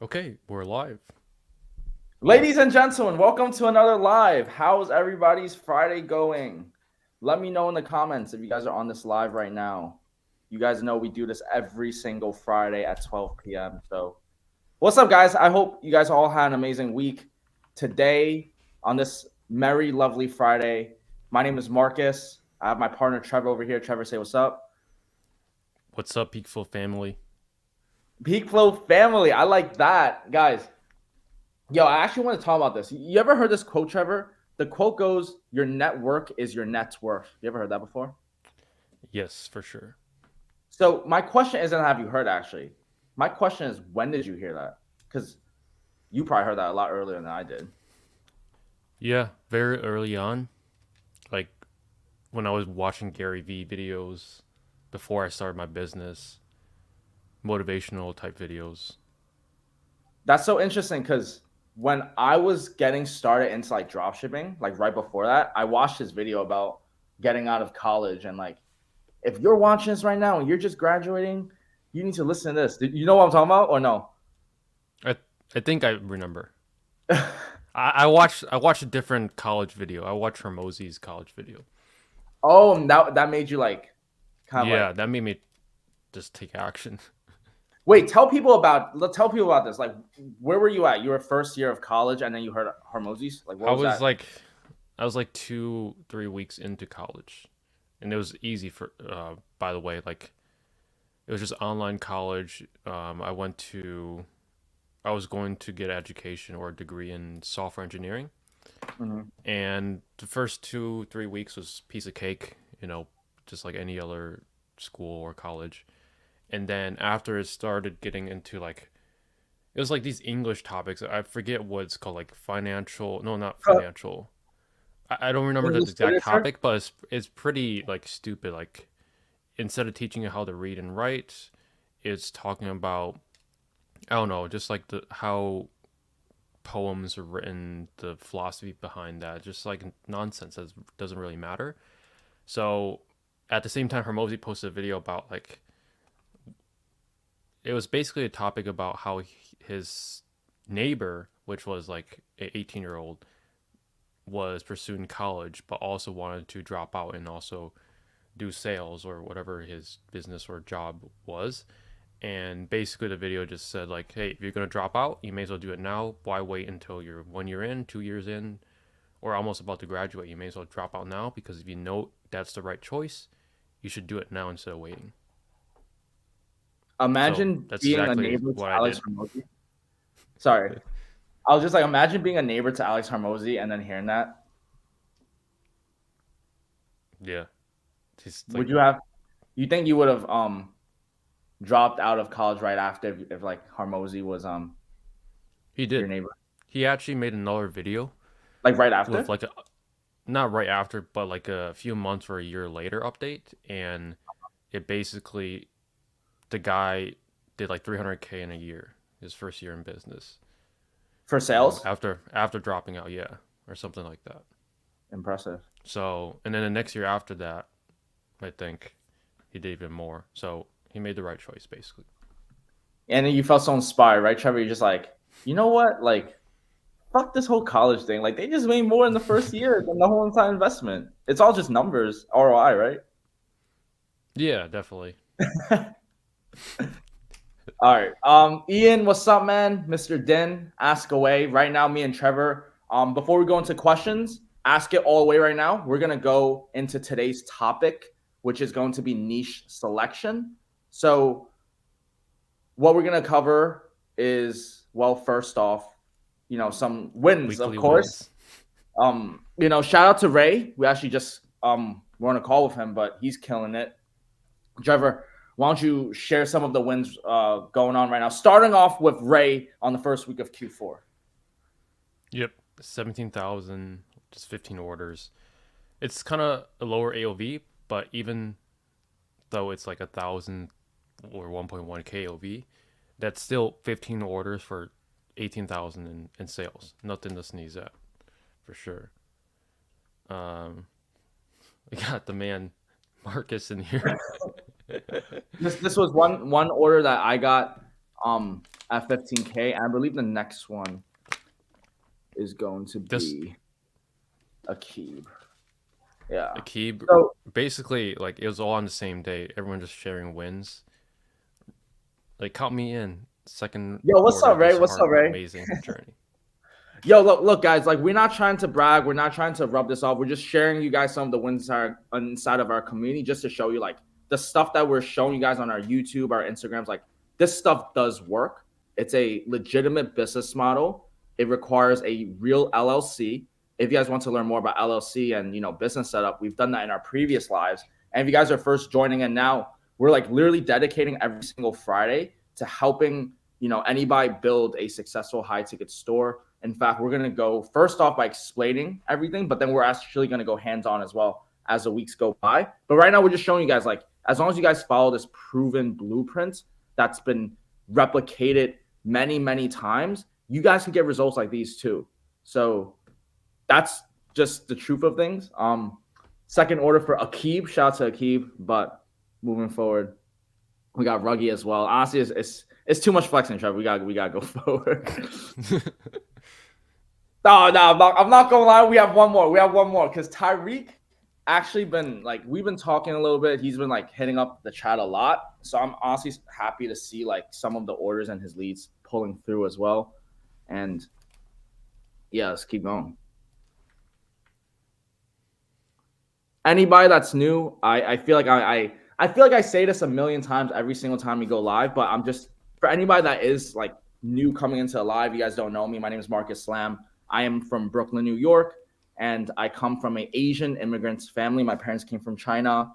Okay, we're live. Ladies and gentlemen, welcome to another live. How's everybody's Friday going? Let me know in the comments if you guys are on this live right now. You guys know we do this every single Friday at 12 p.m. So, what's up, guys? I hope you guys all had an amazing week. Today, on this merry, lovely Friday, my name is Marcus. I have my partner Trevor over here. Trevor, say what's up. What's up, PeakFlow family? PeakFlow family. I like that, guys. Yo, I actually want to talk about this. You ever heard this quote, Trevor? The quote goes, "Your network is your net's worth." You ever heard that before? Yes, for sure. So my question isn't have you heard actually. My question is when did you hear that? Because you probably heard that a lot earlier than I did. Yeah, very early on, like when I was watching Gary Vee videos before I started my business, motivational type videos. That's so interesting because when I was getting started into like dropshipping, like right before that, I watched this video about getting out of college and like if you're watching this right now and you're just graduating, you need to listen to this. You know what I'm talking about or no? I I think I remember. I watched a different college video. I watched Hermosi's college video. Oh, and that made you like kind of Yeah, like that made me just take action. wait. Tell people about this. Like, where were you at? You were first year of college, and then you heard Harmosi's. Like, what I was was that? like I was like 2, 3 weeks into college, and it was easy for. By the way, like it was just online college. I was going to get education or a degree in software engineering, Mhm. and the first 2, 3 weeks was piece of cake, just like any other school or college. And then after it started getting into like it was like these English topics. I forget what it's called, like financial. No, not financial. I don't remember the English exact literature. topic, but it's pretty like stupid. Like instead of teaching you how to read and write, it's talking about I don't know, just like the how poems are written, the philosophy behind that, just like nonsense that doesn't really matter. So at the same time, Hermosi posted a video about like it was basically a topic about how his neighbor, which was like an 18-year-old, was pursuing college, but also wanted to drop out and also do sales or whatever his business or job was. And basically, the video just said like, "Hey, if you're gonna drop out, you may as well do it now. Why wait until you're 1 year in, 2 years in, or almost about to graduate? You may as well drop out now because if you know that's the right choice, you should do it now instead of waiting." So Imagine that's being a exactly neighbor to what I Alex did. Hormozy. Sorry, I was just like, imagine being a neighbor to Alex Hormozy and then hearing that. Yeah, he's like Would you have? You think you would have dropped out of college right after if like Hormozy was he your did. neighbor? He actually made another video Like right with after? like a not right after, but like a few months or a year later update, and it basically the guy did like 300K in a year, his first year in business. For sales? After dropping out, yeah, or something like that. Impressive. So, and then the next year after that, I think he did even more. So he made the right choice, basically. And then you felt so inspired, right, Trevor? You're just like, you know what? Like, fuck this whole college thing. Like, they just made more in the first year than the whole entire investment. It's all just numbers, ROI, right? Yeah, definitely. All right. Ian, what's up, man? Mr. Din, ask away. Right now, me and Trevor. Before we go into questions, ask it all away right now. We're gonna go into today's topic, which is going to be niche selection. So, what we're gonna cover is, well, first off, some wins, of Weekly course. wins. Shout out to Ray. We actually just were on a call with him, but he's killing it. Trevor, why don't you share some of the wins going on right now? Starting off with Ray on the first week of Q4. Yep, 17,000, just 15 orders. It's kind of a lower AOV, but even though it's like 1,000 or 1.1K AOV, that's still 15 orders for 18,000 in sales. Nothing to sneeze at, for sure. Um, we got the man Marcus in here. This was one order that I got. at 15K. And I believe the next one is going to This be Akib. Yeah. Akib, So, basically, like it was all on the same day. Everyone just sharing wins. Like count me in. Second yo, what's quarter up, of Ray? this What's up, Ray? amazing journey. Yo, look, guys. Like, we're not trying to brag. We're not trying to rub this off. We're just sharing you guys some of the wins inside of our community, just to show you like the stuff that we're showing you guys on our YouTube, our Instagrams. Like, this stuff does work. It's a legitimate business model. It requires a real LLC. If you guys want to learn more about LLC and business setup, we've done that in our previous lives. And if you guys are first joining in now, we're like literally dedicating every single Friday to helping anybody build a successful high ticket store. In fact, we're going to go first off by explaining everything, but then we're actually going to go hands-on as well as the weeks go by. But right now, we're just showing you guys, like, as long as you guys follow this proven blueprint that's been replicated many, many times, you guys can get results like these too. So that's just the truth of things. Second order for Akib. Shout out to Akib. But moving forward, we got Ruggy as well. Honestly, it's too much flexing, Trevor. We gotta go forward. No, I'm not gonna lie. We have one more because Tyreek actually we've been talking a little bit. He's been like hitting up the chat a lot. So I'm honestly happy to see like some of the orders and his leads pulling through as well. And yeah, let's keep going. Anybody that's new, I feel like I feel like I say this a million times every single time we go live, but I'm just, for anybody that is like new coming into live, you guys don't know me. My name is Marcus Slam. I am from Brooklyn, New York, and I come from an Asian immigrant family. My parents came from China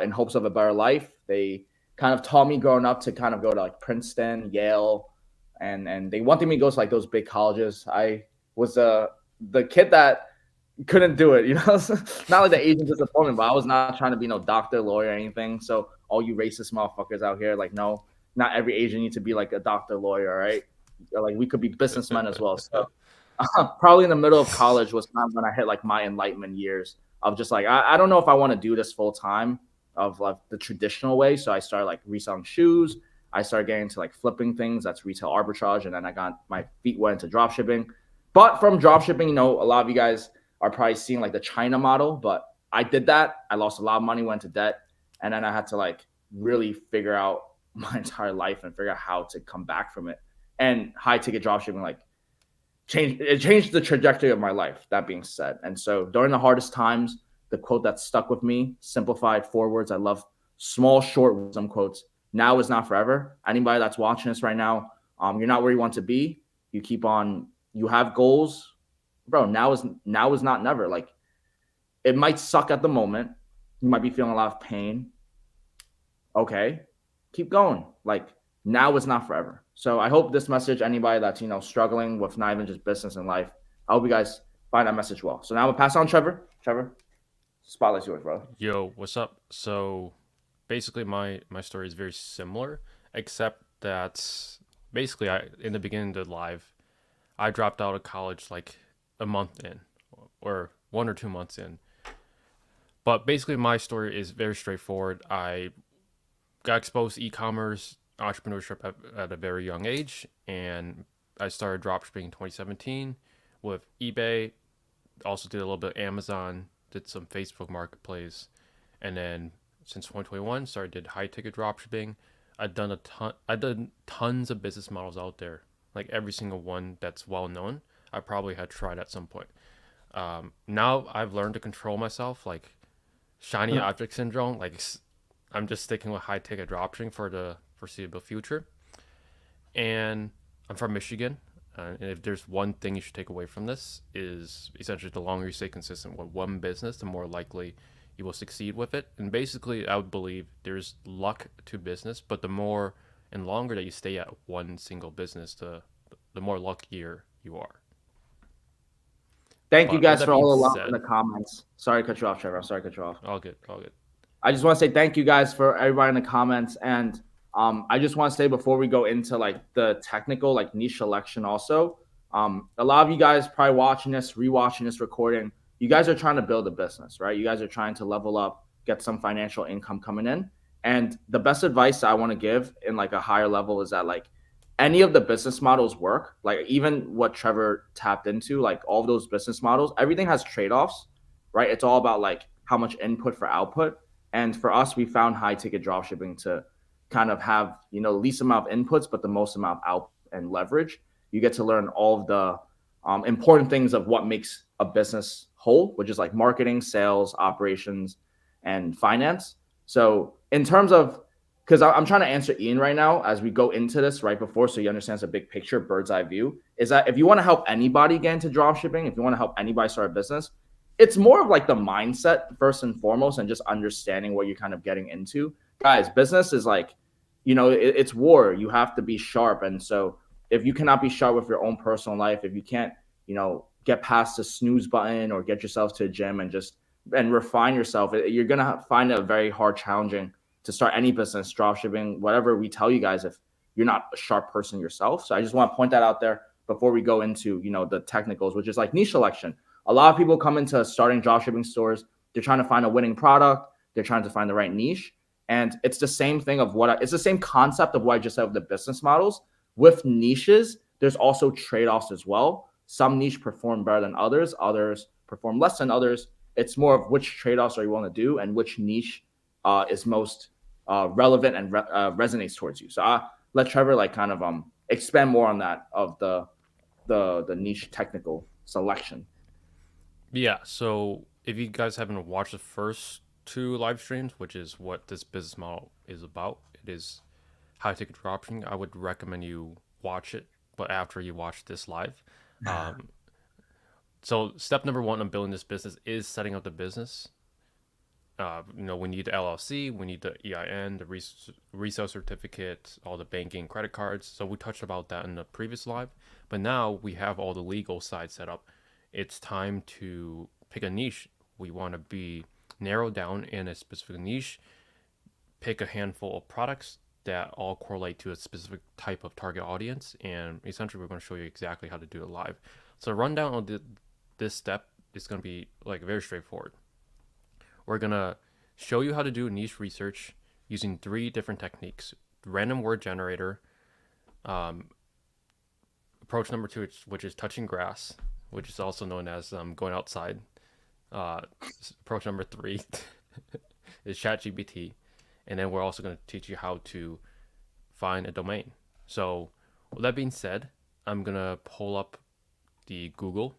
in hopes of a better life. They kind of taught me growing up to kind of go to like Princeton, Yale, and they wanted me to go to like those big colleges. I was the kid that couldn't do it, not like the Asian disappointment, but I was not trying to be no doctor, lawyer, or anything. So all you racist motherfuckers out here, like, no, not every Asian needs to be like a doctor, lawyer, right? Like, we could be businessmen as well. So probably in the middle of college was time when I hit like my enlightenment years of just like, I don't know if I want to do this full time of like the traditional way. So I started like reselling shoes. I started getting into like flipping things. That's retail arbitrage. And then I got my feet went into dropshipping. But from dropshipping, a lot of you guys are probably seeing like the China model, but I did that. I lost a lot of money, went to debt. And then I had to like really figure out my entire life and figure out how to come back from it. And high ticket dropshipping, like, changed the trajectory of my life, that being said. And so during the hardest times, the quote that stuck with me, simplified 4 words. I love small, short wisdom quotes. Now is not forever. Anybody that's watching this right now, you're not where you want to be. You keep on, you have goals. Bro, now is not never. Like, it might suck at the moment. You might be feeling a lot of pain. Okay, keep going. Like, now is not forever. So I hope this message, anybody that's, struggling with not even just business and life, I hope you guys find that message well. So now we'll pass on Trevor. Trevor, spotlight's yours, bro. Yo, what's up? So basically my story is very similar, except that basically in the beginning of the live, I dropped out of college like a month in or 1 or 2 months in. But basically my story is very straightforward. I got exposed to e-commerce entrepreneurship at a very young age, and I started dropshipping in 2017 with eBay. Also did a little bit of Amazon, did some Facebook Marketplace, and then since 2021 did high ticket dropshipping. I've done tons of business models out there, like every single one that's well known. I probably had tried at some point. Now I've learned to control myself, like shiny object syndrome. Like, I'm just sticking with high ticket dropshipping for the foreseeable future. And I'm from Michigan. And if there's one thing you should take away from this, is essentially the longer you stay consistent with one business, the more likely you will succeed with it. And basically, I would believe there's luck to business, but the more and longer that you stay at one single business, the more luckier you are. Thank you guys for all the love in the comments. Sorry to cut you off, Trevor. I'm sorry to cut you off. All good. I just want to say thank you guys for everybody in the comments. And I just want to say before we go into like the technical, like niche selection also, a lot of you guys probably watching this, rewatching this recording, you guys are trying to build a business, right? You guys are trying to level up, get some financial income coming in. And the best advice I want to give in like a higher level is that like any of the business models work. Like even what Trevor tapped into, like all of those business models, everything has trade-offs, right? It's all about like how much input for output. And for us, we found high ticket dropshipping to kind of have, least amount of inputs, but the most amount of output and leverage. You get to learn all of the important things of what makes a business whole, which is like marketing, sales, operations, and finance. So in terms of, because I'm trying to answer Ian right now as we go into this right before, so he understands the big picture, bird's eye view, is that if you want to help anybody get into dropshipping, if you want to help anybody start a business, it's more of like the mindset first and foremost, and just understanding what you're kind of getting into. Guys, business is like, it's war. You have to be sharp. And so if you cannot be sharp with your own personal life, if you can't, get past the snooze button or get yourself to a gym and refine yourself, you're going to find it very hard, challenging to start any business, dropshipping, whatever we tell you guys, if you're not a sharp person yourself. So I just want to point that out there before we go into, the technicals, which is like niche selection. A lot of people come into starting dropshipping stores. They're trying to find a winning product. They're trying to find the right niche. And it's the same thing of it's the same concept of what I just said with the business models. With niches, there's also trade-offs as well. Some niche perform better than others. Others perform less than others. It's more of which trade-offs are you willing to do and which niche is most relevant and resonates towards you. So I let Trevor like kind of expand more on that of the niche technical selection. Yeah, so if you guys haven't watched the first two live streams, which is what this business model is about, it is high ticket dropshipping. I would recommend you watch it, but after you watch this live. So step number one on building this business is setting up the business. We need the LLC, we need the EIN, the resale certificate, all the banking, credit cards. So we touched about that in the previous live, but now we have all the legal side set up. It's time to pick a niche. We want to be narrowed down in a specific niche, pick a handful of products that all correlate to a specific type of target audience, and essentially we're going to show you exactly how to do it live. So rundown on this step is going to be like very straightforward. We're going to show you how to do niche research using 3 different techniques. Random word generator, approach number 2, which is touching grass, which is also known as going outside. Approach number 3 is ChatGPT. And then we're also going to teach you how to find a domain. So with that being said, I'm going to pull up the Google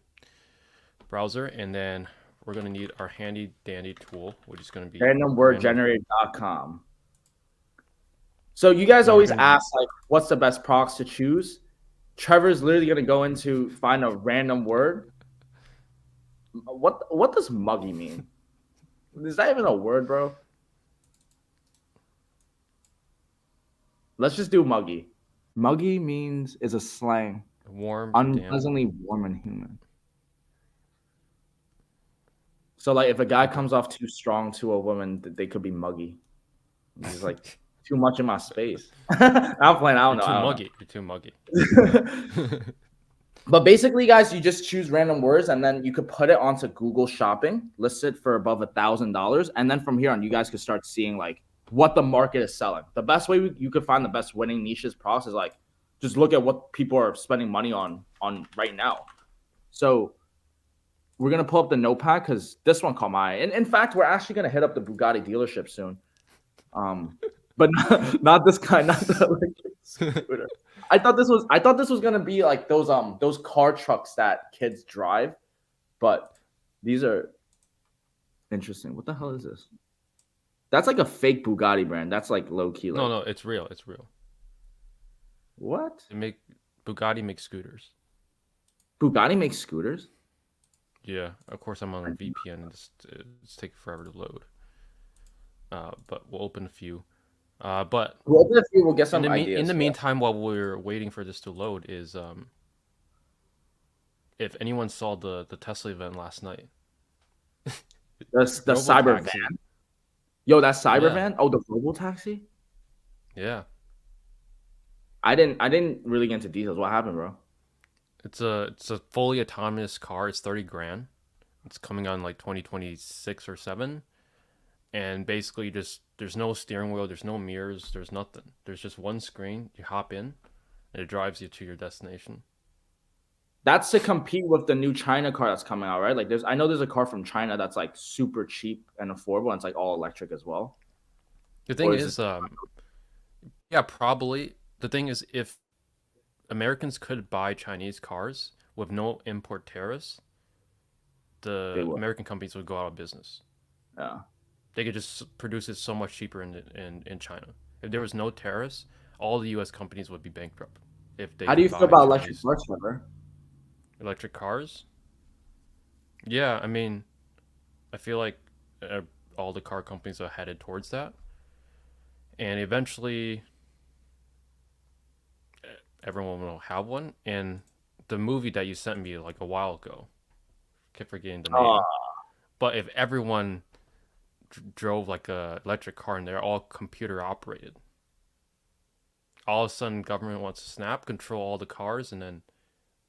browser, and then we're going to need our handy dandy tool, which is going to be randomwordgenerator.com. So you guys always ask, like, what's the best procs to choose? Trevor's literally going to go into find a random word. What does muggy mean? Is that even a word, bro? Let's just do muggy. Muggy means is a slang. Warm, unpleasantly damp. Warm and humid. So like if a guy comes off too strong to a woman, they could be muggy. He's like too much in my space. I'm playing. I don't know. You're too muggy. But basically, guys, you just choose random words, and then you could put it onto Google Shopping, list it for above $1,000, and then from here on, you guys could start seeing like what the market is selling. The best way you could find the best winning niches process is like just look at what people are spending money on right now. So we're gonna pull up the notepad because this one caught my eye. And in fact, we're actually gonna hit up the Bugatti dealership soon. But not this kind, not the electric scooter. I thought this was gonna be like those car trucks that kids drive, but these are interesting. What the hell is this? That's like a fake Bugatti brand. That's like low key. Like... No, it's real. It's real. What? Bugatti makes scooters. Bugatti makes scooters? Yeah, of course I'm on a VPN and it's taking forever to load. But we'll open a few. But we'll open a few. We'll get some ideas. In the meantime, while we're waiting for this to load, is if anyone saw the Tesla event last night, the cyber van. Yo, that cyber van. Oh, the robo taxi. Yeah. I didn't really get into details. What happened, bro? It's a fully autonomous car. It's $30,000. It's coming on like 2026 or 7. And basically just there's no steering wheel, there's no mirrors, there's nothing. There's just one screen. You hop in, and it drives you to your destination. That's to compete with the new China car that's coming out, right? Like I know there's a car from China that's like super cheap and affordable and it's like all electric as well. The thing Or is it is, yeah, probably. The thing is, if Americans could buy Chinese cars with no import tariffs, they the will? American companies would go out of business. Yeah. They could just produce it so much cheaper in China. If there was no tariffs, all the U.S. companies would be bankrupt if they How do can you feel buy about electric Chinese cars, Trevor? electric cars. Yeah, I mean, I feel like uh, all the car companies are headed towards that, and eventually everyone will have one. And the movie that you sent me like a while ago, kept forgetting the Oh, name. But if everyone drove like a electric car and they're all computer operated, all of a sudden government wants to snap control all the cars and then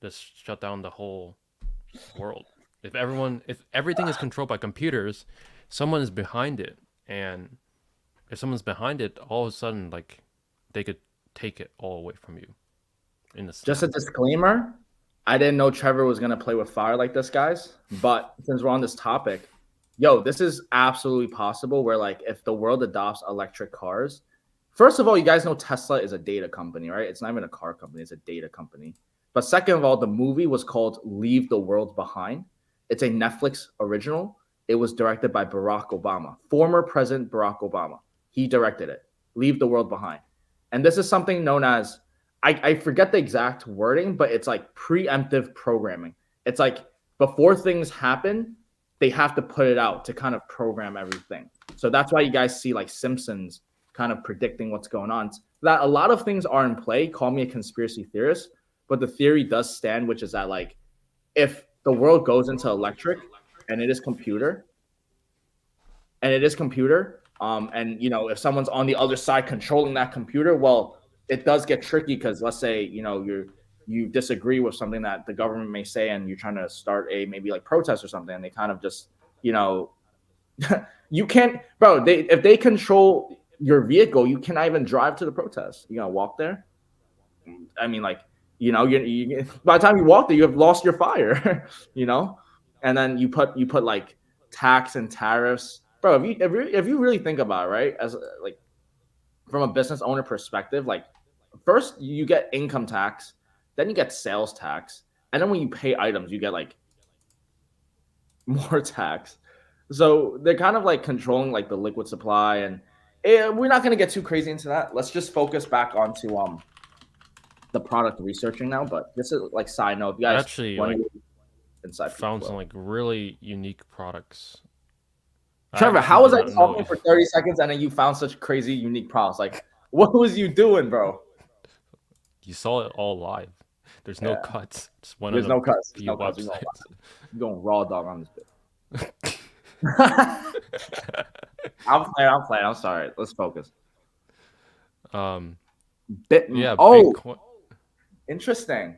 just shut down the whole world. If everything is controlled by computers, someone is behind it, and if someone's behind it, all of a sudden like they could take it all away from you in a just a snap. disclaimer. I didn't know Trevor was gonna play with fire like this, guys. But since we're on this topic, yo, this is absolutely possible. Where like if the world adopts electric cars, first of all, you guys know Tesla is a data company, right? It's not even a car company; it's a data company. But second of all, the movie was called "Leave the World Behind." It's a Netflix original. It was directed by Barack Obama, former President Barack Obama. He directed it. Leave the World Behind, and this is something known as I forget the exact wording, but it's like preemptive programming. It's like before things happen, they have to put it out to kind of program everything. So that's why you guys see like Simpsons kind of predicting what's going on. That a lot of things are in play. Call me a conspiracy theorist, but the theory does stand, which is that like if the world goes into electric and it is computer, and you know if someone's on the other side controlling that computer, well, it does get tricky because let's say you disagree with something that the government may say and you're trying to start a maybe like protest or something and they kind of just you know you can't, bro, they if they control your vehicle you cannot even drive to the protest. You gotta walk there. I mean, like, by the time you walk there, you have lost your fire, you know, and then you put like tax and tariffs, bro. If you really think about it, right, as like from a business owner perspective, like first you get income tax, then you get sales tax, and then when you pay items, you get like more tax. So they're kind of like controlling like the liquid supply, and we're not gonna get too crazy into that. Let's just focus back onto the product researching now, but this is like side note. If you I guys actually want like to inside found some PeakFlow. like really unique products. I Trevor, actually how was did I not know. talking for 30 seconds and then you found such crazy unique products? Like, what was you doing, bro? You saw it all live. There's no Yeah, cuts. Just went on there's a no cuts. There's few no cuts. websites. We're going raw dog on this bit. I'm playing. I'm sorry. Let's focus. um, Bit. yeah, Oh, Bitcoin, interesting.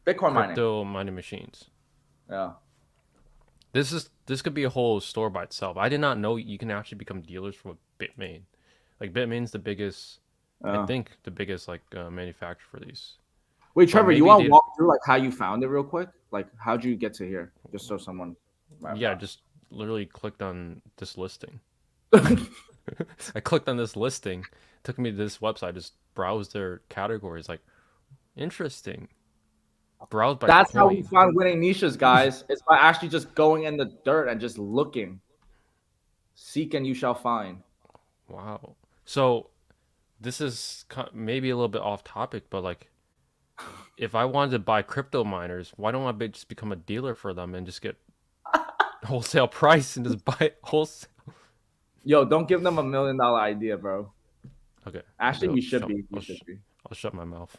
Bitcoin mining. crypto mining machines. Yeah. This could be a whole store by itself. I did not know you can actually become dealers from a Bitmain. Like Bitmain's the biggest, I Yeah. think the biggest like manufacturer for these. Wait, But Trevor, you maybe want to they, walk through like how you found it real quick? Like, how'd you get to here? Just so someone might yeah, not. just literally clicked on this listing. I clicked on this listing, took me to this website, just browsed their categories. Like, interesting. Browse by That's how we coin. find winning niches, guys. It's by actually just going in the dirt and just looking. Seek and you shall find. Wow. So this is maybe a little bit off topic, but like, if I wanted to buy crypto miners, why don't I just become a dealer for them and just get wholesale price and just buy it wholesale? Yo, don't give them $1 million idea, bro. Okay, Actually, no, you should be. You should be. I'll shut my mouth.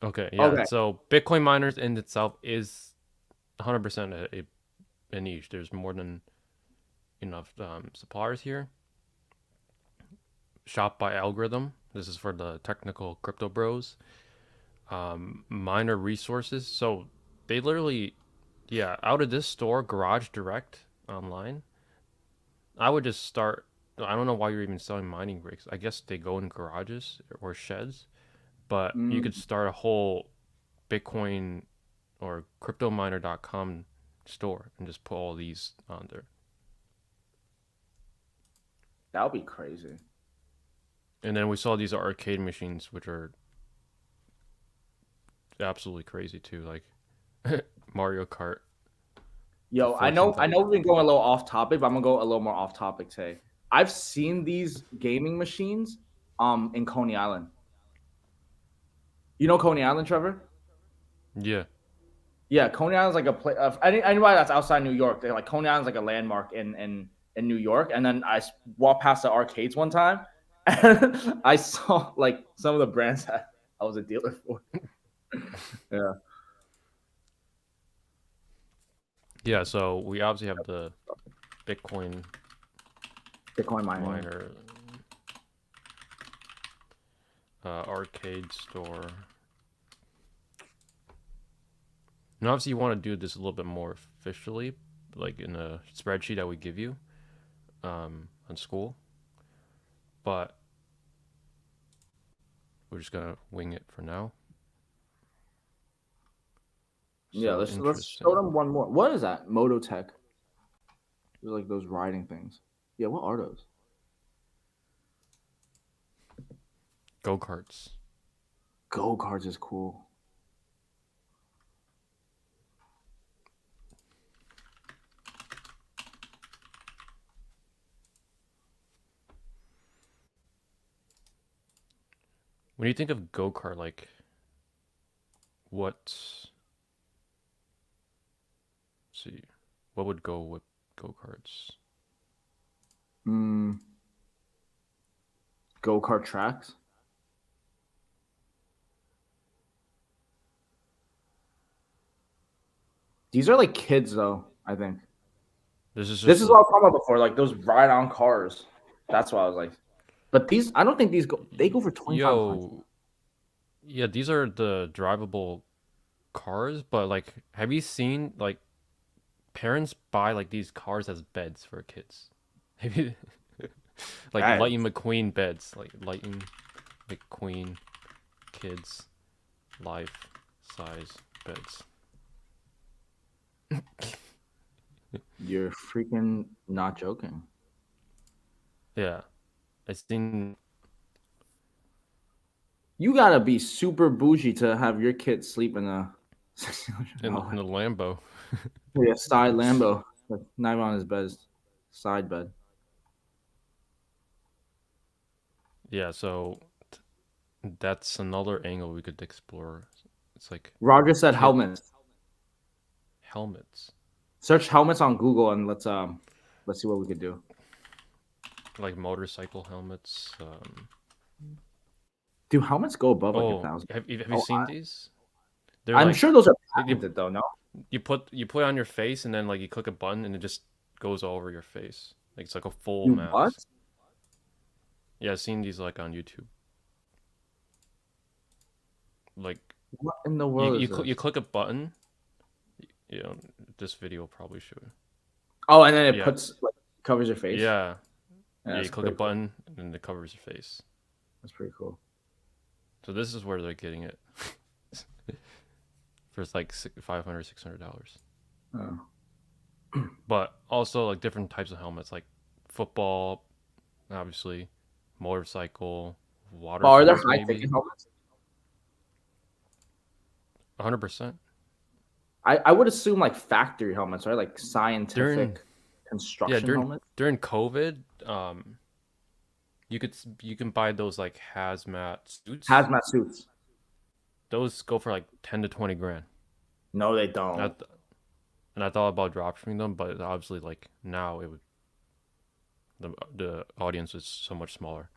Okay, yeah. Okay. So Bitcoin miners in itself is 100% a niche. There's more than enough suppliers here. Shop by algorithm. This is for the technical crypto bros. Miner resources. So they literally, yeah, out of this store, Garage Direct online, I would just start I don't know why you're even selling mining rigs. I guess they go in garages or sheds, but you could Mm, start a whole Bitcoin or cryptominer.com store and just put all these on there. that would be crazy. And then we saw these arcade machines, which are absolutely crazy too, like Mario Kart for Yo, I know, 14,000. we've been going a little off topic, but I'm gonna go a little more off topic today. I've seen these gaming machines, in Coney Island. You know Coney Island, Trevor? Yeah. Yeah, Coney Island's like a place. Anybody that's outside New York, they're like Coney Island's like a landmark in New York. And then I walked past the arcades one time, and I saw like some of the brands that I was a dealer for. Yeah, Yeah, so we obviously have the Bitcoin Bitcoin mining. miner arcade store. And obviously, you want to do this a little bit more officially, like in a spreadsheet that we give you on school. But we're just gonna wing it for now. Yeah, So let's show interesting. them one more. What is that? Mototech. They're like those riding things. Yeah, what are those? Go karts. Go karts is cool. When you think of go kart, like what? See, what would go with go karts? Mm, go kart tracks. These are like kids though, I think. This is This just is what I was talking about before, like those ride on cars. That's what I was like. But these, I don't think these go. They go for 2,500. yo, yeah. These are the drivable cars, but like, have you seen like parents buy like these cars as beds for kids? Have you like That Lightning McQueen beds, like Lightning McQueen kids life size beds. you're freaking not joking. Yeah, I seen You gotta be super bougie to have your kid sleep in a in $1,600. the Lambo. Yeah, side Lambo, but not even on his bed, side bed. Yeah, so that's another angle we could explore. It's like Roger said kid helmets. helmets, Search helmets on Google and let's see what we could do. like motorcycle helmets. Do helmets go above like a Oh, thousand? have you Oh, seen these? They're I'm like sure those are you patented though. No, you put it on your face and then like you click a button and it just goes over your face. Like it's like a full you what? mask. Yeah, I've seen these like on YouTube. Like What in the world is you this? click a button. You know, this video will probably show. Oh, and then it Yeah, puts like covers your face. yeah, Yeah, yeah. You that's click a pretty cool. button and then it covers your face. That's pretty cool. So this is where they're getting it for like $500, $600. Oh. But also like different types of helmets, like football, obviously, motorcycle, But are there watersports, high ticket maybe. helmets? 100%. I would assume like factory helmets, right? Like During scientific yeah construction during helmets. during COVID, you can buy those like hazmat suits. Hazmat suits. Those go for like 10 to 20 grand. No, they And I, don't. th- and I thought about dropshipping them, but obviously like now it would the audience is so much smaller.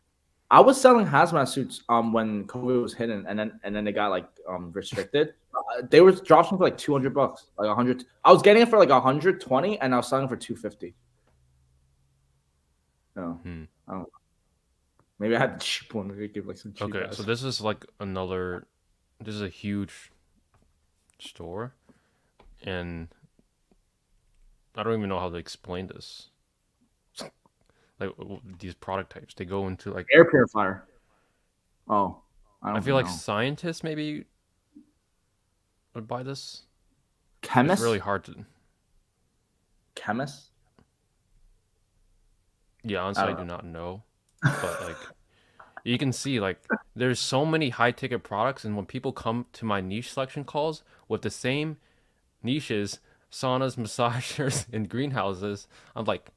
I was selling hazmat suits when COVID was hitting, and then they got like restricted. They were dropping for like $200, like 100. I was getting it for like 120, and I was selling for 250. No, Hmm. I don't. Maybe I had the cheap one. Maybe give like some cheap Okay, so ass. this is like another. This is a huge store, and I don't even know how to explain this. like these product types. They go into like Air purifier. Oh, I I don't feel like know. scientists maybe would buy this. It's really Chemist? hard to. Chemist? Yeah, I honestly, I don't do know. not know, but like you can see, like there's so many high ticket products, and when people come to my niche selection calls with the same niches, saunas, massagers, and greenhouses, I'm like,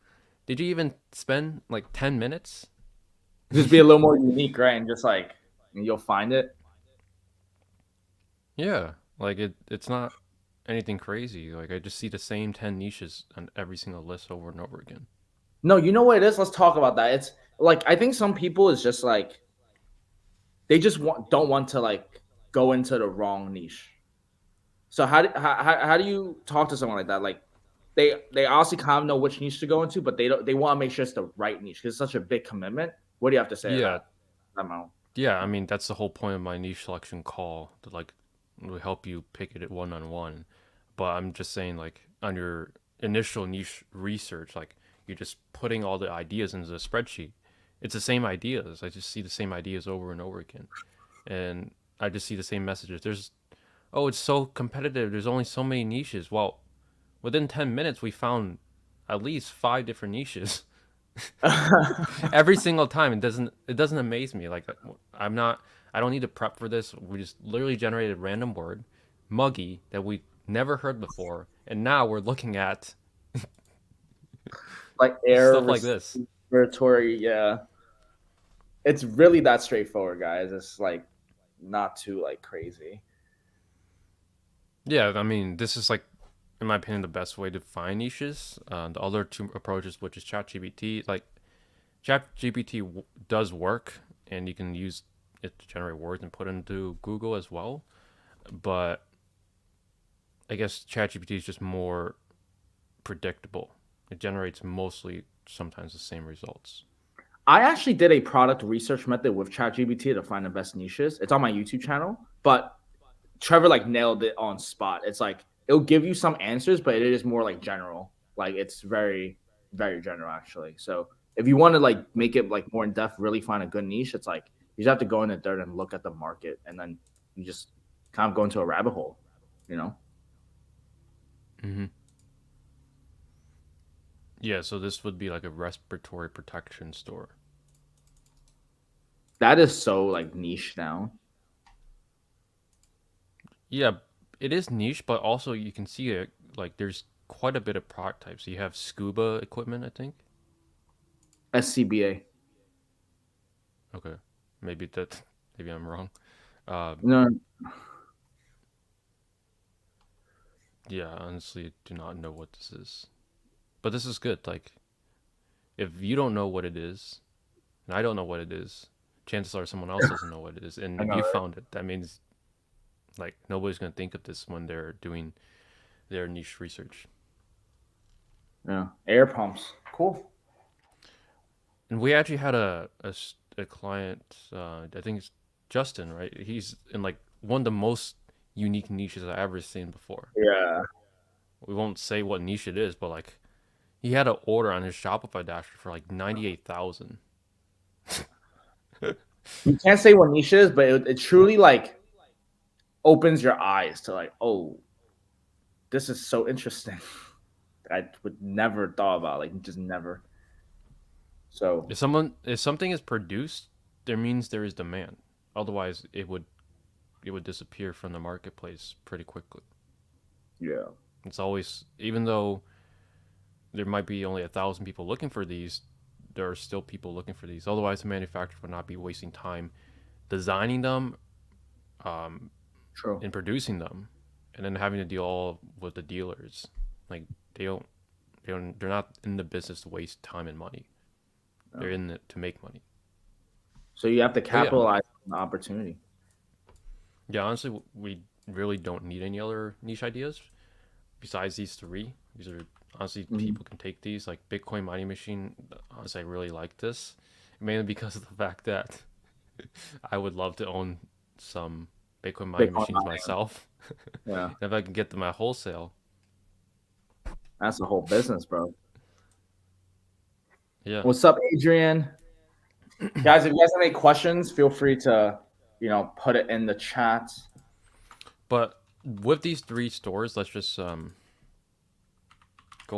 did you even spend like 10 minutes? Just be a little more unique, right? And just like you'll find it. Yeah, like it's not anything crazy. Like I just see the same 10 niches on every single list over and over again. No, you know what it is? Let's talk about that. It's like I think some people is just like they just don't want to like go into the wrong niche. So how do you talk to someone like that? Like they honestly kind of know which niche to go into, but they want to make sure it's the right niche because it's such a big commitment. What do you have to say to Yeah, that? I don't know. yeah, I mean that's the whole point of my niche selection call to like will help you pick it one on one. But I'm just saying like on your initial niche research, like you're just putting all the ideas into the spreadsheet. It's the same ideas. I just see the same ideas over and over again. And I just see the same messages. There's oh, it's so competitive. There's only so many niches. Well, within 10 minutes we found at least 5 different niches. Every single time it doesn't amaze me. Like I'm not I don't need to prep for this. We just literally generated a random word, muggy, that we never heard before, and now we're looking at Like air stuff like this. respiratory, yeah. It's really that straightforward, guys. It's like not too like crazy. Yeah, I mean, this is like, in my opinion, the best way to find niches. The other two approaches, which is ChatGPT, like ChatGPT does work, and you can use it to generate words and put into Google as well. But I guess ChatGPT is just more predictable. It generates mostly sometimes the same results. I actually did a product research method with ChatGPT to find the best niches. It's on my YouTube channel, but Trevor like nailed it on spot. It's like it'll give you some answers, but it is more like general. Like it's very, very general actually. So if you want to like make it like more in depth, really find a good niche, it's like you just have to go in the dirt and look at the market, and then you just kind of go into a rabbit hole. You know, Mm-hmm. Yeah, so this would be like a respiratory protection store. that is so like niche now. Yeah, it is niche, but also you can see it like there's quite a bit of product types. You have scuba equipment, I think. SCBA. Okay, maybe that maybe I'm wrong. Uh, No, yeah, honestly, do not know what this is, but this is good. Like, if you don't know what it is, and I don't know what it is, chances are someone else doesn't know what it is. And I if know, you right? found it, that means like nobody's gonna think of this when they're doing their niche research. Yeah, air pumps. Cool. And we actually had a client, I think it's Justin, right? He's in like one of the most unique niches I've ever seen before. Yeah. We won't say what niche it is, but like he had an order on his Shopify dashboard for like 98,000. You can't say what niche it is, but it truly like opens your eyes to like, oh, this is so interesting. I would never thought about like just never. So If something is produced, there means there is demand. Otherwise, it would disappear from the marketplace pretty quickly. yeah, It's always even though there might be only 1,000 people looking for these, there are still people looking for these. Otherwise, the manufacturer would not be wasting time designing them, um, true. and producing them, and then having to deal all with the dealers. Like they don't, they're not in the business to waste time and money. They're Yeah. in it to make money. So you have to But yeah, capitalize on the opportunity. yeah. Honestly, we really don't need any other niche ideas besides these three. These are honestly Mhm. people can take these like Bitcoin mining machine. Honestly, I really like this mainly because of the fact that I would love to own some Bitcoin mining Bitcoin machines mining. myself. Yeah, And if I can get them at wholesale, that's the whole business, bro. Yeah. What's up, Adrian? Guys, if you guys have any questions, feel free to, put it in the chat. But with these three stores, let's just go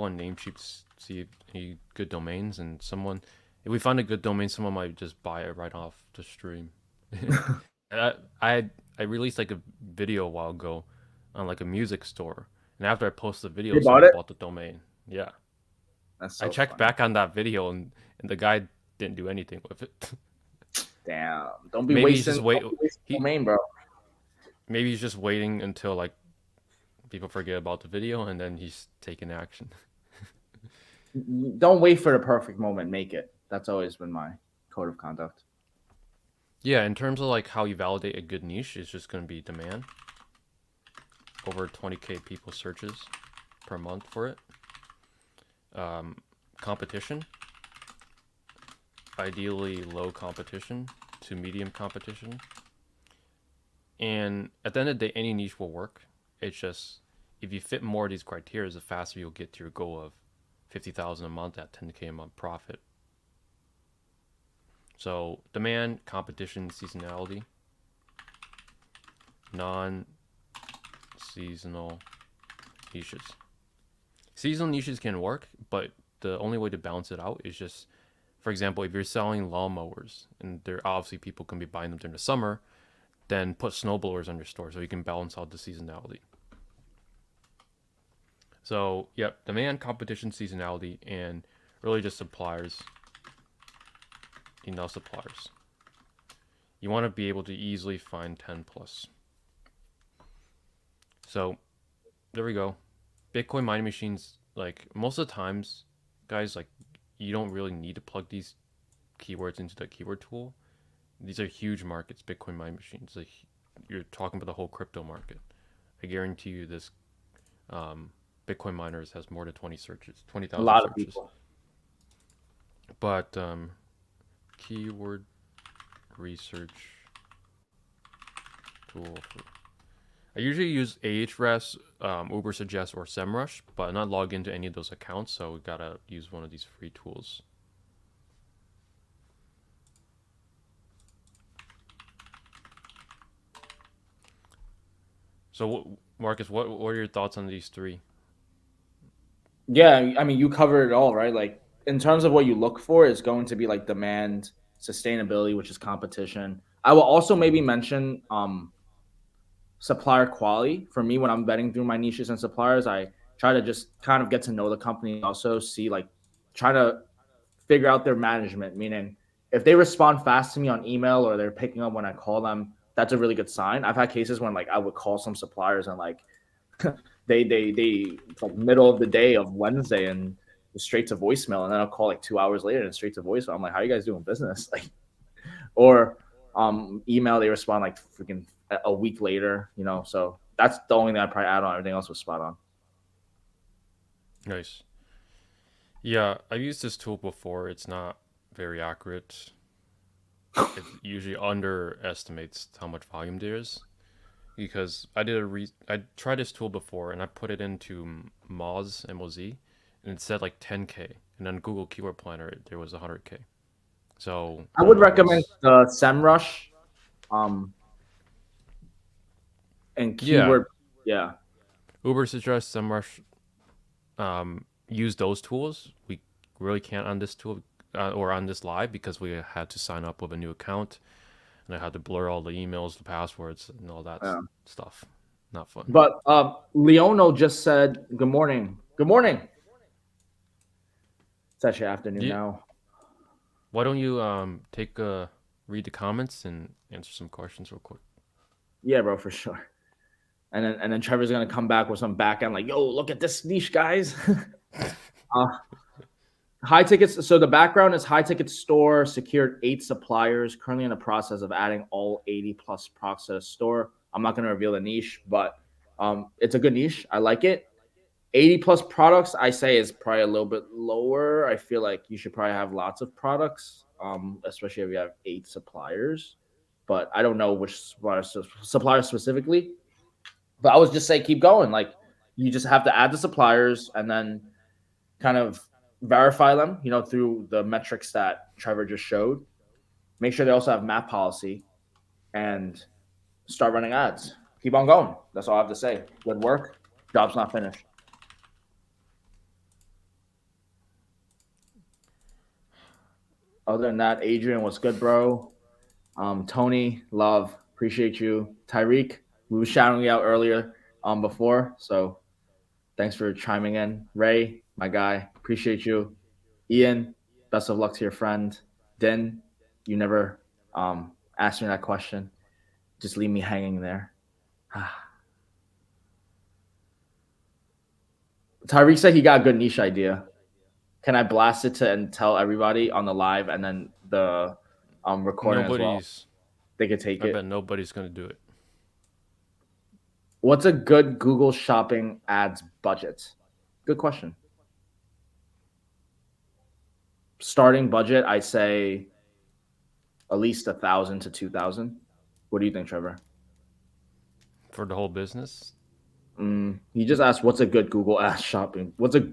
on Namecheap, see any good domains, and someone, if we find a good domain, someone might just buy it right off the stream. I, I released like a video a while ago on like a music store, and after I posted the video, You bought someone it? bought the domain. Yeah, That's I so checked funny. back on that video, and the guy didn't do anything with it. Damn. Don't be maybe he's wasting, just wait. don't be wasting He domain, bro. maybe he's just waiting until like people forget about the video, and then he's taking action. Don't wait for the perfect moment. Make it. That's always been my code of conduct. Yeah, in terms of like how you validate a good niche, it's just going to be demand. Over 20K people searches per month for it. Competition. Ideally low competition to medium competition. And at the end of the day, any niche will work. It's just if you fit more of these criteria, the faster you'll get to your goal of 50,000 a month at 10K a month profit. So demand, competition, seasonality, non-seasonal niches. Seasonal niches can work, but the only way to balance it out is just, for example, if you're selling lawnmowers and there obviously people can be buying them during the summer, then put snowblowers on your store so you can balance out the seasonality. So, yep, demand, competition, seasonality, and really just suppliers. Enough suppliers. You want to be able to easily find 10 plus. So, there we go. Bitcoin mining machines, like most of the times, guys, like you don't really need to plug these keywords into the keyword tool. These are huge markets, Bitcoin mining machines. Like you're talking about the whole crypto market. I guarantee you this Bitcoin miners has more than 20 searches, A 20,000 lot of searches. people. But keyword research tool for, I usually use Ahrefs, Ubersuggest, or SEMrush, but I'm not logged into any of those accounts, so we gotta use one of these free tools. So, Marcus, what are your thoughts on these three? Yeah, I mean, you covered it all, right? Like, in terms of what you look for, is going to be like demand, sustainability, which is competition. I will also maybe mention supplier quality. For me, when I'm vetting through my niches and suppliers, I try to just kind of get to know the company, also see like try to figure out their management. Meaning, if they respond fast to me on email or they're picking up when I call them, that's a really good sign. I've had cases when like I would call some suppliers and like they it's like middle of the day of Wednesday and straight to voicemail, and then I'll call like 2 hours later and straight to voicemail. I'm like, how are you guys doing business? Like, or email, they respond like freaking a week later, So that's the only thing I probably add on. Everything else was spot on. Nice. Yeah, I've used this tool before. It's not very accurate. It usually underestimates how much volume there is. Because I tried this tool before and I put it into Moz MOZ and it said like 10K, and then Google Keyword Planner there was 100K. So I I don't would know recommend what's. the SEMrush um, and Yeah, keyword. Yeah, Ubersuggest, SEMrush, use those tools. We really can't on this tool or on this live because we had to sign up with a new account and I had to blur all the emails, the passwords, and all that yeah. stuff. Not fun. But Leono just said, "Good morning. Good morning." It's actually afternoon You, now. why don't you read the comments and answer some questions real quick? Yeah, bro, for sure. And then Trevor's gonna come back with some back end like, "Yo, look at this niche, guys." uh, High tickets. So the background is high ticket store secured 8 suppliers. Currently in the process of adding all 80 plus products to the store. I'm not going to reveal the niche, but it's a good niche. I like it. 80 plus products, I say, is probably a little bit lower. I feel like you should probably have lots of products, especially if you have 8 suppliers. But I don't know which suppliers specifically. But I would just say keep going. Like you just have to add the suppliers and then kind of verify them, through the metrics that Trevor just showed. Make sure they also have map policy and start running ads. Keep on going. That's all I have to say. Good work. Job's not finished. Other than that, Adrian, what's good, bro? Tony, love, appreciate you. Tyreek, we were shouting you out earlier before, so thanks for chiming in. Ray, my guy, appreciate you. Ian, best of luck to your friend. Din, you never asked me that question. Just leave me hanging there. Tyreek said he got a good niche idea. Can I blast it to and tell everybody on the live and then the recording as well? Nobody's. They could take I it. bet nobody's gonna do it. What's a good Google Shopping ads budget? Good question. Starting budget, I say at least 1,000 to 2,000. What do you think, Trevor? For the whole business? He just asked, "What's a good Google Ads shopping? What's a good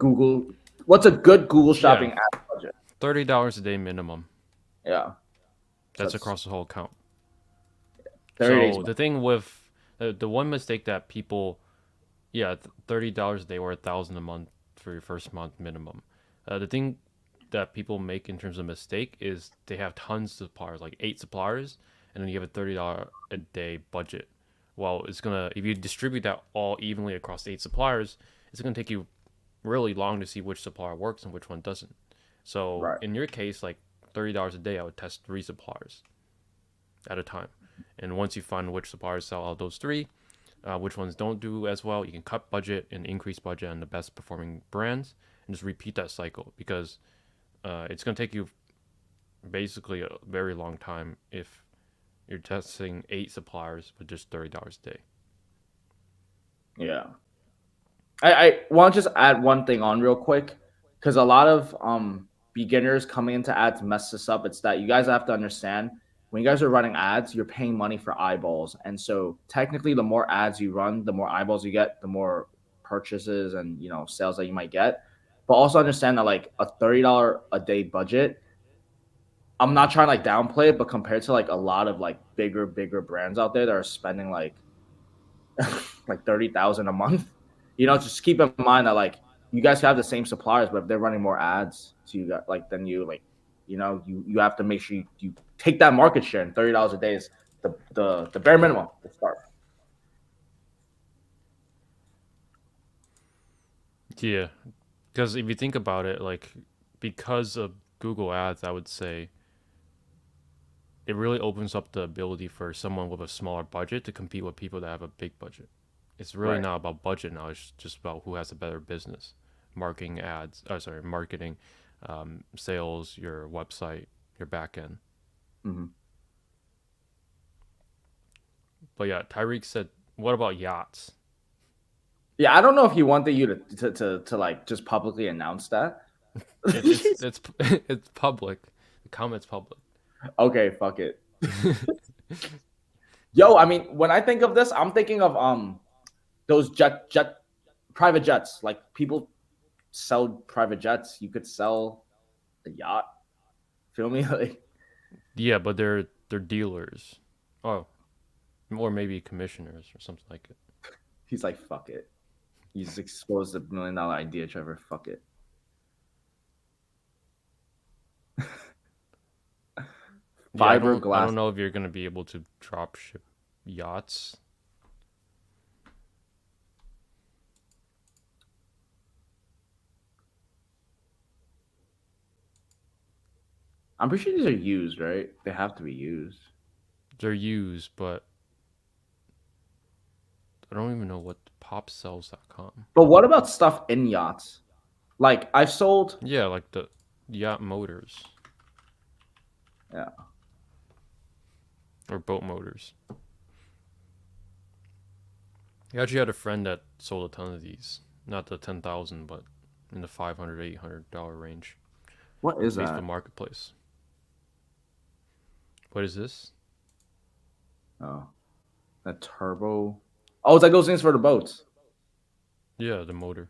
Google Shopping ad budget?" $30 a day minimum. Yeah, That's across the whole account. 30 So days. the thing with the one mistake that people, $30 a day or 1,000 a month for your first month minimum. The thing that people make in terms of mistake is they have tons of suppliers, like 8 suppliers, and then you have a $30 a day budget. Well, it's gonna, if you distribute that all evenly across 8 suppliers, it's gonna take you really long to see which supplier works and which one doesn't. So Right. in your case, like $30 a day, I would test 3 suppliers at a time. And once you find which suppliers sell out those 3, which ones don't do as well, you can cut budget and increase budget on the best performing brands and just repeat that cycle, because it's going to take you basically a very long time if you're testing 8 suppliers with just $30 a day. Yeah. I want to just add one thing on real quick, because a lot of beginners coming into ads mess this up. It's that you guys have to understand, when you guys are running ads, you're paying money for eyeballs. And so technically the more ads you run, the more eyeballs you get, the more purchases and sales that you might get. But also understand that like a $30 a day budget, I'm not trying to like downplay it, but compared to like a lot of like bigger brands out there that are spending like like 30,000 a month, just keep in mind that like you guys have the same suppliers, but if they're running more ads to you, like then you like, you have to make sure you take that market share. And $30 a day is the bare minimum to start. Yeah, because if you think about it, like because of Google Ads, I would say it really opens up the ability for someone with a smaller budget to compete with people that have a big budget. It's really not about budget now. It's just about who has a better business, marketing ads. Marketing, sales, your website, your back end. Mm-hmm. But yeah, Tyreek said, "What about yachts?" Yeah, I don't know if he wanted you to like just publicly announce that. It's public. The comment's public. Okay, fuck it. Yo, I mean, when I think of this, I'm thinking of those private jets. Like people sell private jets. You could sell a yacht. Feel me? Like, Yeah, but they're dealers. Oh, or maybe commissioners or something like it. he's like, fuck it. He's exposed a $1 million idea, Trevor. Fuck it. Fiberglass. I don't know if you're gonna be able to drop ship yachts. I'm pretty sure these are used, right? They have to be used. They're used, but I don't even know what popsells.com. But what about stuff in yachts? Like I've sold. Yeah, like the yacht motors. Yeah. Or boat motors. I actually had a friend that sold a ton of these. Not the 10,000, but in the $500, $800 range. What is that? Facebook Marketplace. What is this? Oh, a turbo. Oh, it's like those things for the boats. Yeah, the motor.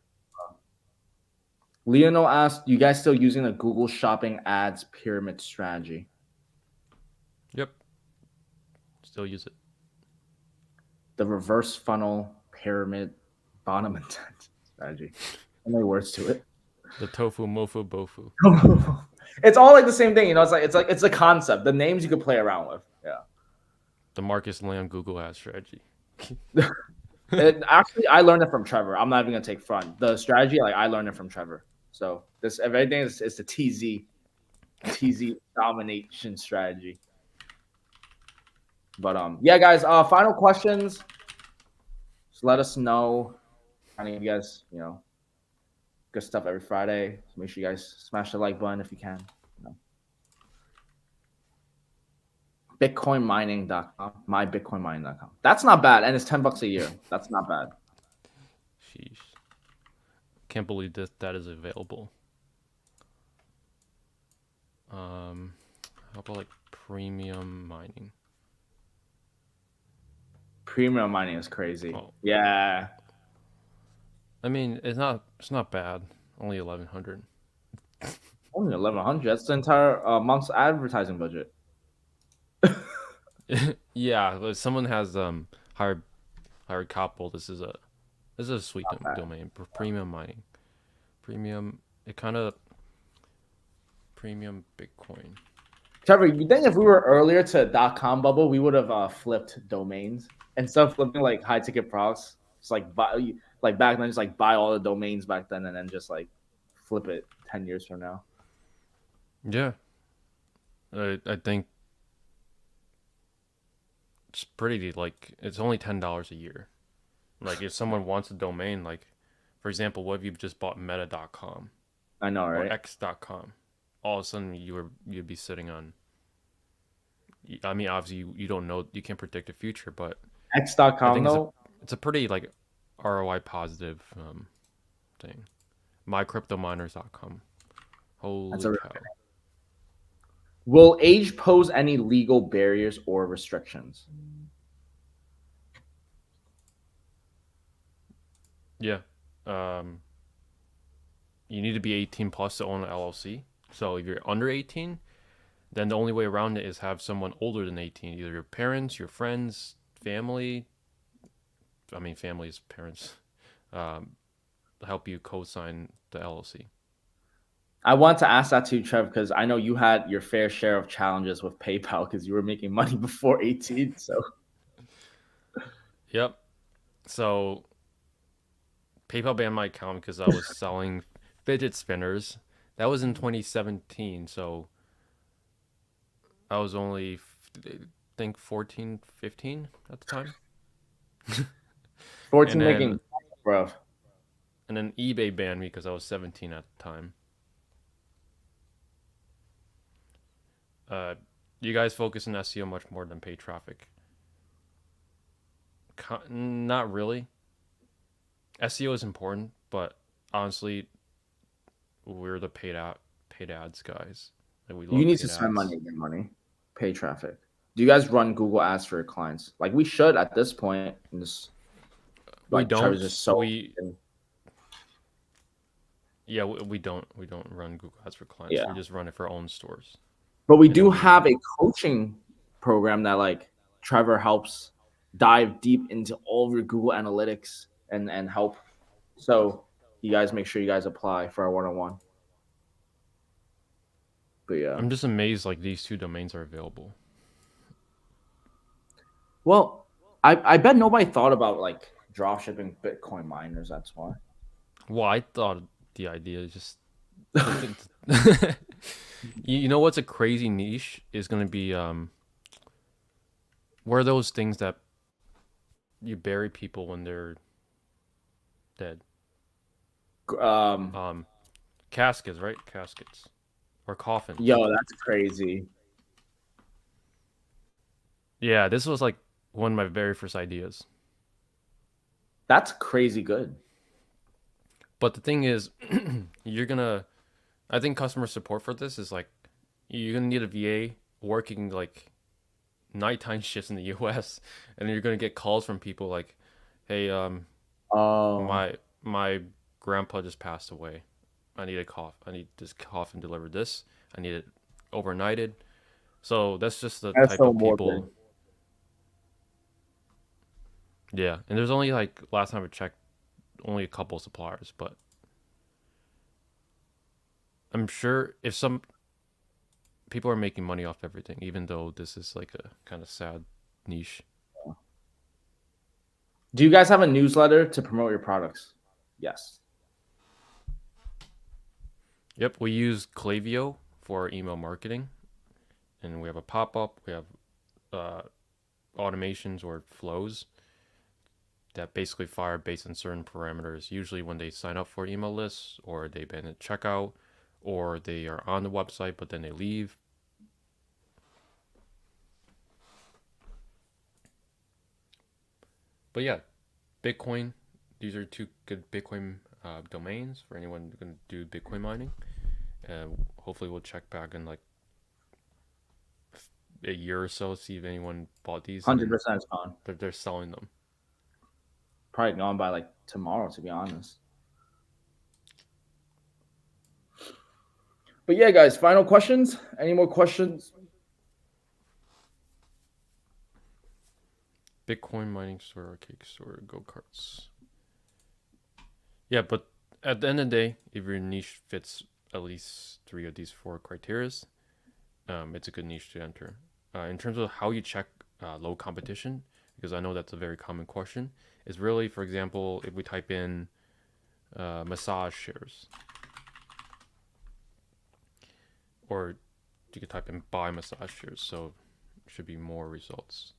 Leonel asked, "You guys still using the Google Shopping ads pyramid strategy?" Yep. Still use it. The reverse funnel pyramid bottom intent strategy. How many words to it? The tofu, mofu, bofu. It's all like the same thing, you know. It's a concept. The names you could play around with. Yeah. The Marcus Lamb Google Ads strategy. Actually, I learned it from Trevor. I'm not even gonna take front. The strategy, like I learned it from Trevor. So this everything is the TZ domination strategy. But yeah, guys. Final questions. Just let us know. I mean, you guys, good stuff every Friday. So make sure you guys smash the like button if you can. Bitcoinmining.com, mybitcoinmining.com. That's not bad, and it's $10 a year. That's not bad. Sheesh. Can't believe that is available. How about like premium mining? Premium mining is crazy. Oh. Yeah. I mean, it's not bad. Only 1,100. Only 1,100. That's the entire month's advertising budget. Yeah, but someone has hired Coppel. This is a sweet domain. Premium mining. Premium. It kind of premium Bitcoin. Trevor, you think if we were earlier to .com bubble, we would have flipped domains instead of flipping like high ticket products? Just like back then, just like buy all the domains back then and then just like flip it 10 years from now. Yeah, I think it's pretty like it's only $10 a year. Like if someone wants a domain, like for example, what if you just bought meta.com I know, or right? x.com? All of a sudden you'd be sitting on. I mean, obviously you don't know, you can't predict the future, but I X.com think though. it's a pretty like ROI positive thing. MyCryptoMiners.com. That's Holy cow! Will age pose any legal barriers or restrictions? Yeah. Um, you need to be 18 plus to own an LLC. So if you're under 18, then the only way around it is have someone older than 18, either your parents, your friends, family. I mean, families, parents, um, help you co-sign the LLC. I want to ask that to you, Trev, because I know you had your fair share of challenges with PayPal because you were making money before 18. So Yep. So PayPal banned my account because I was selling fidget spinners. That was in 2017. So I was only, I think, 14, 15 at the time. 14 And then making, bro. and then eBay banned me because I was 17 at the time. You guys focus on SEO much more than paid traffic. Not really. SEO is important, but honestly, we're the paid ads guys. Like we You love need to paid spend ads. money, get money, pay traffic. Do you guys run Google Ads for your clients? Like we should at this point. And just We like Trevor's don't. just so. Yeah, we don't run Google Ads for clients. Yeah, We just run it for our own stores. but we And do then have a coaching program that like Trevor helps dive deep into all of your Google Analytics and help. So you guys make sure you guys apply for our one-on-one. But yeah. I'm just amazed like these two domains are available. Well, I bet nobody thought about like drop shipping Bitcoin miners. That's why. Well, I thought the idea is just you know what's a crazy niche is going to be where are those things that you bury people when they're dead? Um, Caskets, right? Caskets or coffins. yo, that's crazy. Yeah, this was like one of my very first ideas. That's crazy good. But the thing is, I think customer support for this is like, you're gonna need a VA working like nighttime shifts in the US, and then you're gonna get calls from people like, hey, Oh, my grandpa just passed away. I need a cough. I need this coffin delivered. This. I need it overnighted. So that's just the That's type so of people. morbid. Yeah, and there's only like last time I checked, only a couple suppliers, but I'm sure if some people are making money off everything, even though this is like a kind of sad niche. Do you guys have a newsletter to promote your products? Yes. Yep, we use Klaviyo for email marketing, and we have a pop up. We have uh, automations or flows that basically fire based on certain parameters. Usually, when they sign up for email lists, or they've been at checkout, or they are on the website but then they leave. But yeah, Bitcoin. These are two good Bitcoin domains for anyone who's going to do Bitcoin mining. And hopefully, we'll check back in like a year or so, see if anyone bought these, and then 100% it's gone. they're selling them. Probably gone by like tomorrow, to be honest. But yeah, guys, final questions? Any more questions? Bitcoin mining store, cake store, go karts. Yeah, but at the end of the day, if your niche fits at least three of these four criterias, it's a good niche to enter. In terms of how you check low competition, because I know that's a very common question, is really, for example, if we type in massage chairs, or you could type in buy massage chairs, so should be more results.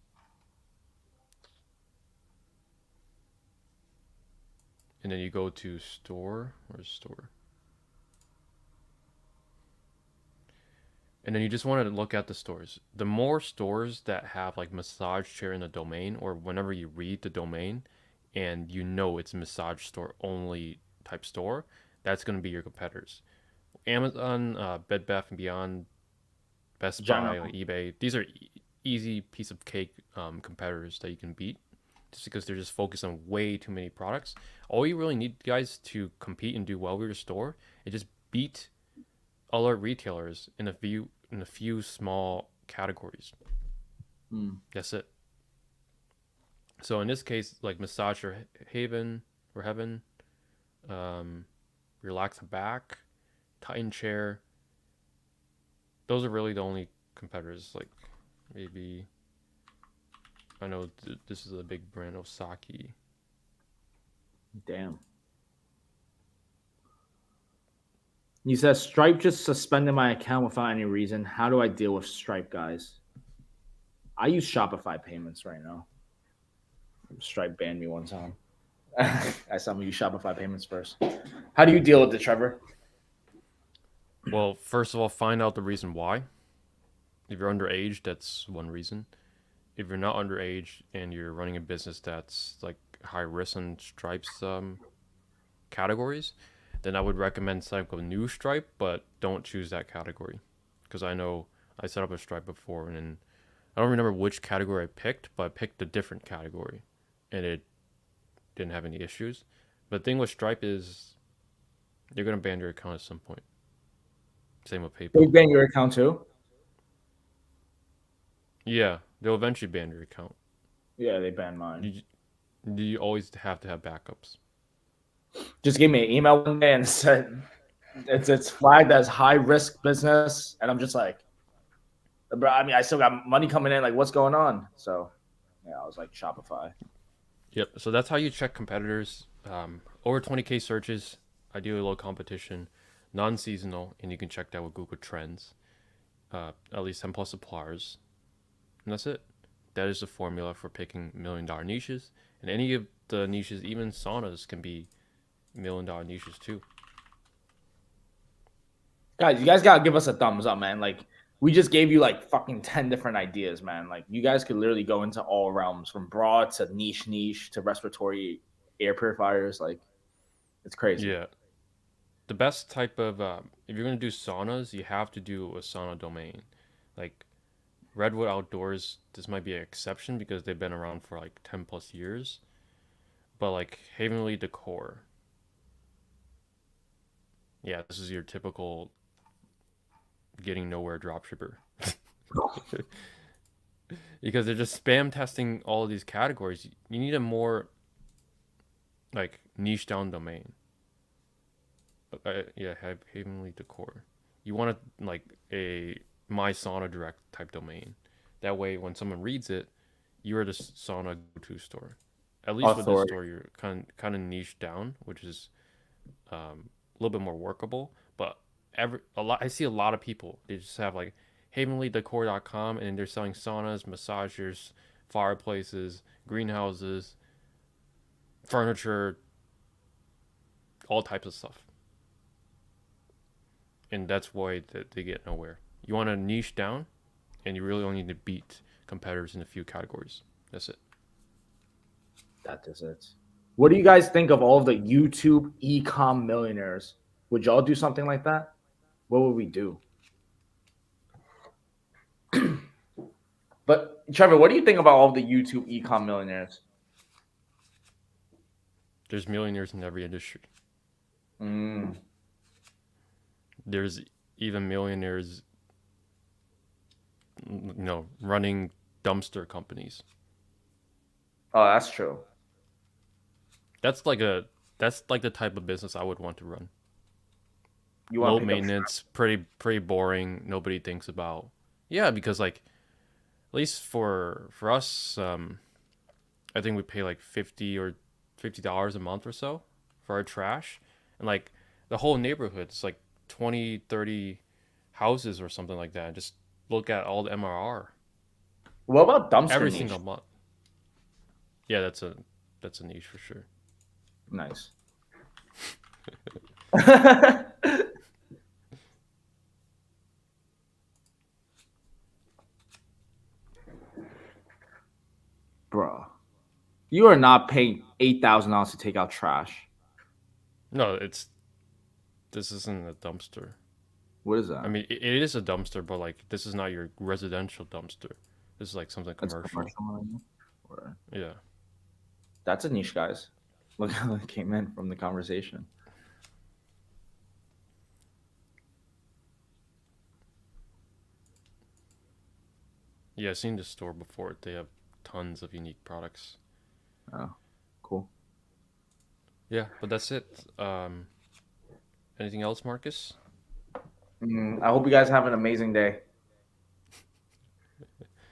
And then you go to store, where's store? And then you just want to look at the stores. The more stores that have like massage chair in the domain, or whenever you read the domain and you know it's a massage store only type store, that's going to be your competitors. Amazon, Bed Bath and Beyond, Best Buy, like General. eBay, these are easy piece of cake competitors that you can beat just because they're just focused on way too many products. All you really need, guys, to compete and do well with your store is just beat other retailers in a few small categories. That's it. So in this case, like Massage or Haven or Heaven, um, Relax Back, Titan Chair, those are really the only competitors. Like maybe I know this is a big brand, Osaki. Damn. He says Stripe just suspended my account without any reason. How do I deal with Stripe, guys? I use Shopify payments right now. Stripe banned me one time. I saw me use Shopify payments first. How do you deal with it, Trevor? Well, first of all, find out the reason why. If you're underage, that's one reason. If you're not underage and you're running a business that's like high risk on Stripe's categories, then I would recommend setting up a new Stripe, but don't choose that category. Because I know I set up a Stripe before, and I don't remember which category I picked, but I picked a different category, and it didn't have any issues. But the thing with Stripe is they're gonna ban your account at some point. Same with They PayPal. ban your account too? Yeah, they'll eventually ban your account. Yeah, they banned mine. You always have to have backups. Just gave me an email one day and said it's flagged as high risk business, and I'm just like, bro. I mean, I still got money coming in. Like, what's going on? So, yeah, I was like Shopify. Yep. So that's how you check competitors. Over 20K searches, ideally low competition, non-seasonal, and you can check that with Google Trends. At least 10 plus suppliers, and that's it. That is the formula for picking $1 million niches. And any of the niches, even saunas, can be $1 million niches too. Guys, you guys gotta give us a thumbs up, man. Like, we just gave you like fucking 10 different ideas, man. Like, you guys could literally go into all realms, from broad to niche to respiratory air purifiers. Like, it's crazy. Yeah. The best type of if you're gonna do saunas, you have to do a sauna domain. Like Redwood Outdoors, this might be an exception because they've been around for like 10 plus years. But like Havenly Decor, Yeah, this is your typical getting nowhere dropshipper. Because they're just spam testing all of these categories. You need a more like niche down domain. Yeah, have Havenly Decor. You want like a my sauna direct type domain. That way, when someone reads it, you're the sauna go-to store. At least with this Authority. store, you're kind of niche down, which is a little bit more workable. But I see a lot of people. They just have like havenlydecor.com and they're selling saunas, massagers, fireplaces, greenhouses, furniture, all types of stuff. And that's why they get nowhere. You want to niche down, and you really only need to beat competitors in a few categories. That's it. That is it. What do you guys think of all of the YouTube e-com millionaires? Would y'all do something like that? What would we do? But Trevor, what do you think about all of the YouTube e-com millionaires? There's millionaires in every industry. Mm. There's even millionaires, running dumpster companies. Oh, that's true. That's like the type of business I would want to run. You want Low to pick up maintenance, pretty boring. Nobody thinks about. Yeah, because like at least for us, I think we pay like $50 a month or so for our trash, and like the whole neighborhood is like 20, 30 houses or something like that. Just look at all the MRR what about dumpster every niche? single month. Yeah, that's a niche for sure. Nice. Bro, you are not paying $8,000 to take out trash. No, this isn't a dumpster. What is that? I mean, it is a dumpster, but like this is not your residential dumpster. This is like something That's commercial. commercial. Or... Yeah. That's a niche, guys. Look how it came in from the conversation. Yeah, I've seen this store before. They have tons of unique products. Oh, cool. Yeah, but that's it. Anything else, Marcus? I hope you guys have an amazing day.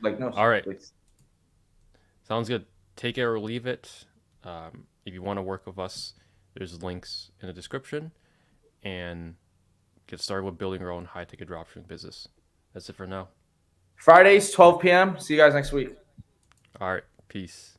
Like, no. All right. Please. Sounds good. Take it or leave it. If you want to work with us, there's links in the description. And get started with building your own high-ticket dropshipping business. That's it for now. Fridays, 12 p.m. See you guys next week. All right. Peace.